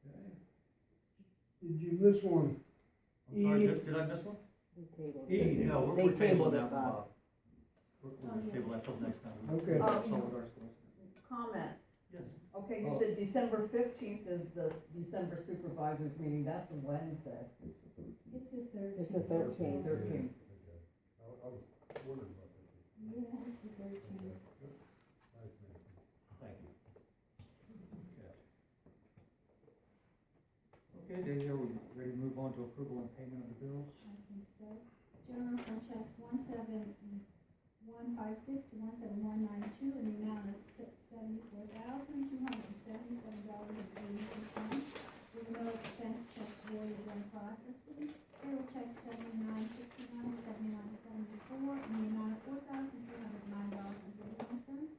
Okay. Did you miss one? I'm sorry, E. did I miss one? E, No, we're They tabling tabled that it, one, Bob. Bob. We're table that till next time. Okay. Consult with our solicitor. Comment, Yes. okay, you Oh. said December 15th is the December Supervisors Meeting, that's a Wednesday. It's the 13th. It's the 13th. I was wondering about that. Yeah, it's the 13th. Nice, man. Thank you. Okay, Daisy, are we ready to move on to approval and payment of the bills? I think so. General fund checks 17156 to 17192 in the amount of $74,277.82. With no expense checks voided when processing. Payroll check 7969, 7974 in the amount of $4,309.31.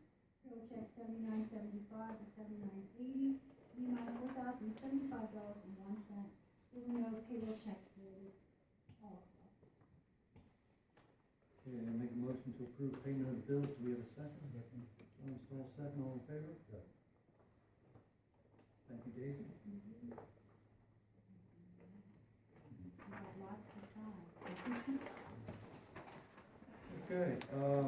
Payroll check 7975 to 7980 in the amount of $4,075.01. There were no payroll checks voided also. Okay, I make a motion to approve payment of the bills. Do we have a second? John Stoll, second, all in favor? Yes. Thank you, Daisy. We have lots to sign. Okay,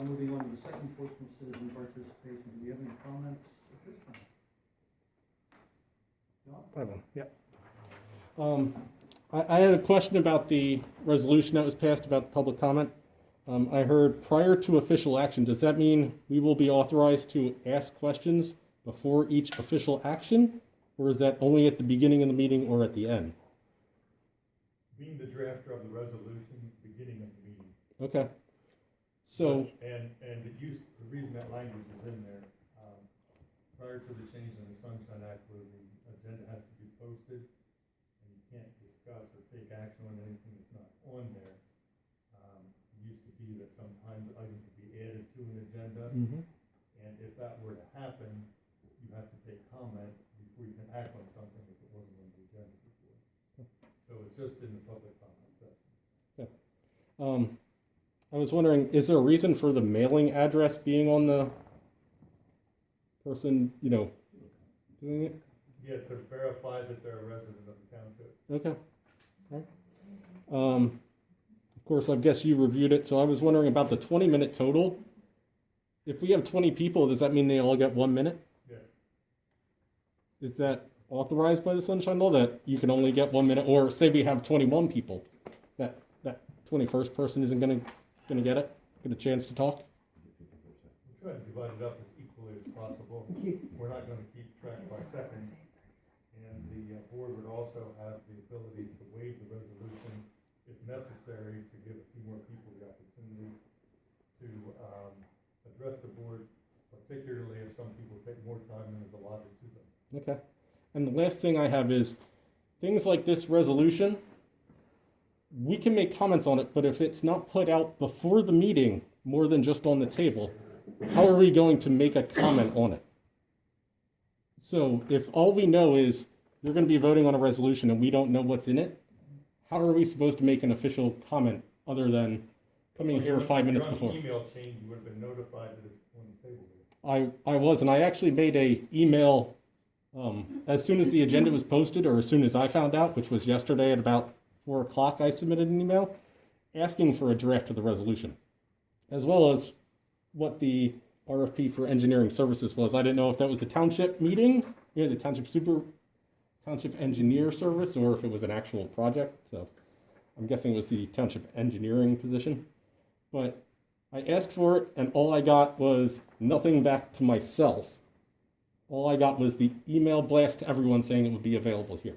moving on to the second portion of citizen participation. Do we have any comments at this time? John? I have one, yeah. I had a question about the resolution that was passed about public comment. I heard prior to official action, does that mean we will be authorized to ask questions before each official action? Or is that only at the beginning of the meeting or at the end? Being the drafter of the resolution, beginning of the meeting. Okay. So, And it used, the reason that language is in there, prior to the change in the Sunshine Act where the agenda has to be posted and you can't discuss or take action on anything that's not on there. It used to be that sometimes an item could be added to an agenda, and if that were to happen, you have to take comment before you can act on something if it wasn't on the agenda before. So it's just in the public I was wondering, is there a reason for the mailing address being on the person, doing it? Yeah, to verify that they're a resident of the township. Okay. All right. Of course, I guess you reviewed it, so I was wondering about the 20-minute total. If we have 20 people, does that mean they all get 1 minute? Yes. Is that authorized by the Sunshine Law that you can only get 1 minute? Or say we have 21 people, that 21st person isn't gonna get a chance to talk? We're trying to divide it up as equally as possible. We're not gonna keep track by seconds. And the board would also have the ability to waive the resolution if necessary to give a few more people the opportunity to address the board, particularly if some people take more time than is allotted to them. Okay. And the last thing I have is things like this resolution, we can make comments on it, but if it's not put out before the meeting, more than just on the table, how are we going to make a comment on it? So if all we know is you're going to be voting on a resolution and we don't know what's in it, how are we supposed to make an official comment other than coming here 5 minutes before? If you're on the email chain, you would have been notified that it's on the table. I was, and I actually made a email as soon as the agenda was posted, or as soon as I found out, which was yesterday at about 4 o'clock. I submitted an email asking for a draft of the resolution, as well as what the RFP for engineering services was. I didn't know if that was the township meeting, the township engineer service, or if it was an actual project. So I'm guessing it was the township engineering position. But I asked for it, and all I got was nothing back to myself. All I got was the email blast to everyone saying it would be available here.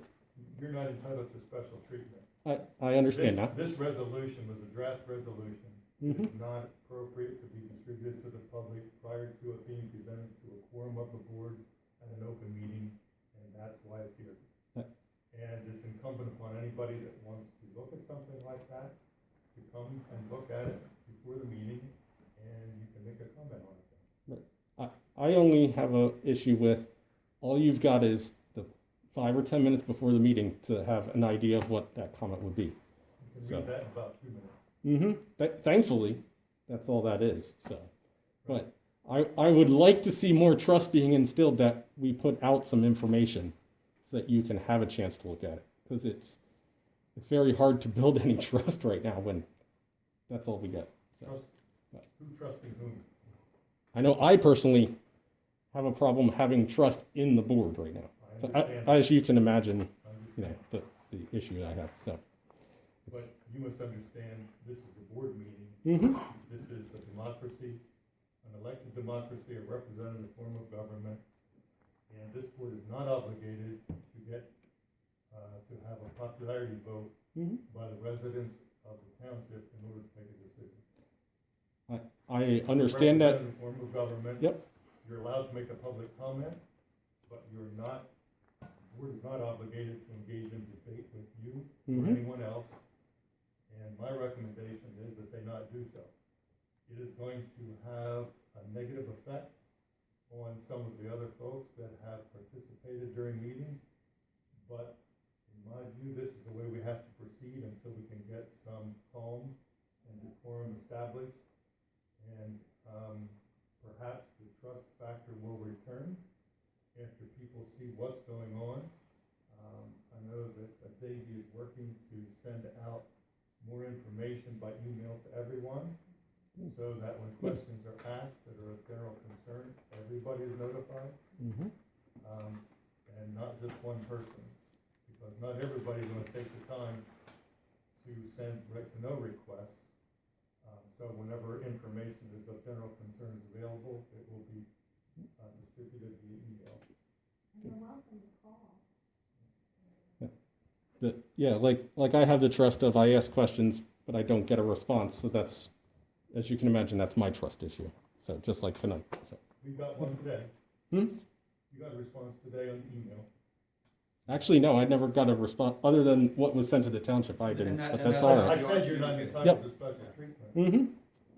You're not entitled to special treatment. I understand that. This resolution was a draft resolution. Mm-hmm. It's not appropriate to be distributed to the public prior to it being presented to a quorum of the board at an open meeting, and that's why it's here. And it's incumbent upon anybody that wants to look at something like that to come and look at it before the meeting, and you can make a comment on it. I only have a issue with all you've got is the 5 or 10 minutes before the meeting to have an idea of what that comment would be. You can So. read that in about 2 minutes. Mm-hmm. Thankfully, that's all that is. So, but I would like to see more trust being instilled that we put out some information so that you can have a chance to look at it, because it's very hard to build any trust right now when that's all we get. So, Who trusting whom? I know I personally have a problem having trust in the board right now. So as you can imagine, the issue I have. So, but you must understand, this is a board meeting. mm-hmm. This is a democracy, an elected democracy, a representative form of government, and this board is not obligated to get to have a popularity vote Mm-hmm. by the residents of the township in order to make a decision. I understand that. It's a representative form of government. Yep. You're allowed to make a public comment, but you're not. The board is not obligated to engage in debate with you or Mm-hmm. anyone else. And my recommendation is that they not do so. It is going to have a negative effect on some of the other folks that have participated during meetings. But in my view, this is the way we have to proceed until we can get some calm and decorum established. And perhaps the trust factor will return after people see what's going on. I know that Daisy is working to send out more information by email to everyone, so that when questions are asked that are of general concern, everybody is notified, Mm-hmm. and not just one person, because not everybody's gonna take the time to send right-to-know requests. So whenever information is of general concern is available, it will be distributed via email. And you're welcome to call. Like I have the trust of I ask questions, but I don't get a response. So that's, as you can imagine, that's my trust issue. So just like tonight. So. We got one today. Hmm? You got a response today on the email. Actually, no, I never got a response other than what was sent to the township. I didn't, but that's all I right. said you're not entitled Yep. to special treatment. Mm-hmm.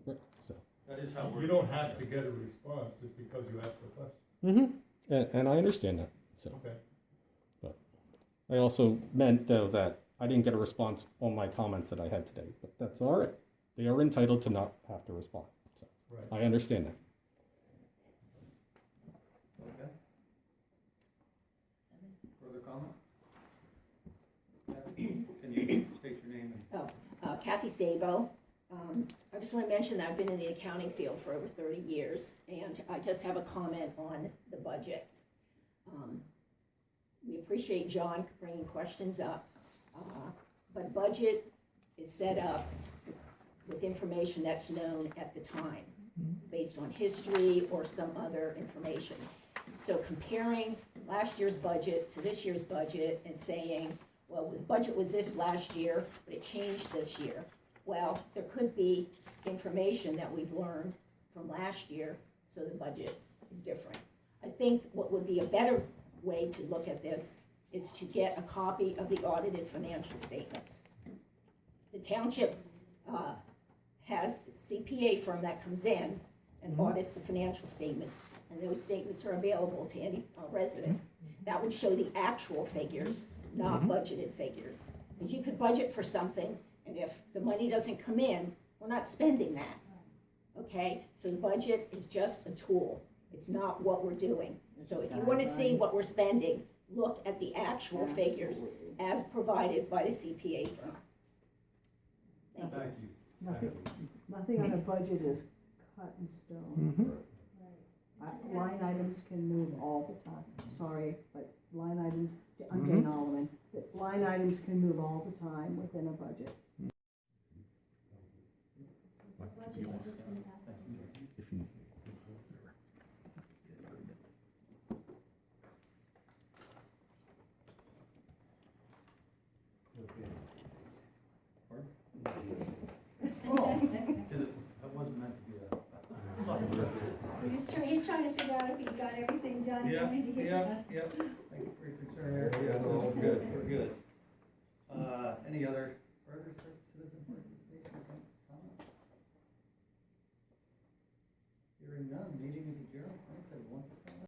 Right. So. That is how You don't have to get a response just because you ask a question. Mm-hmm. And I understand that. So. Okay. But I also meant though that I didn't get a response on my comments that I had today. But that's all right. they are entitled to not have to respond. So Right. I understand that. Okay. Further comment? Kathy, can you state your name and? Kathy Sabo. I just want to mention that I've been in the accounting field for over 30 years, and I just have a comment on the budget. We appreciate John bringing questions up, but budget is set up with information that's known at the time, based on history or some other information. So comparing last year's budget to this year's budget and saying, well, the budget was this last year, but it changed this year. Well, there could be information that we've learned from last year, so the budget is different. I think what would be a better way to look at this is to get a copy of the audited financial statements. The township has a CPA firm that comes in and audits the financial statements, and those statements are available to any resident. That would show the actual figures, not budgeted figures. Because you could budget for something, and if the money doesn't come in, we're not spending that, okay? So the budget is just a tool. It's not what we're doing. So if you want to see what we're spending, look at the actual figures as provided by the CPA firm. Thank you. Thank you. Nothing on a budget is cut in stone. Line items can move all the time. Sorry, but line items, I'm Jane Oliver, but line items can move all the time within a budget. Budget, I just want to ask. That wasn't meant to be that. He's trying to figure out if he got everything done, according to his. Yep. Thank you for your concern there. Yeah, no, we're good, we're good.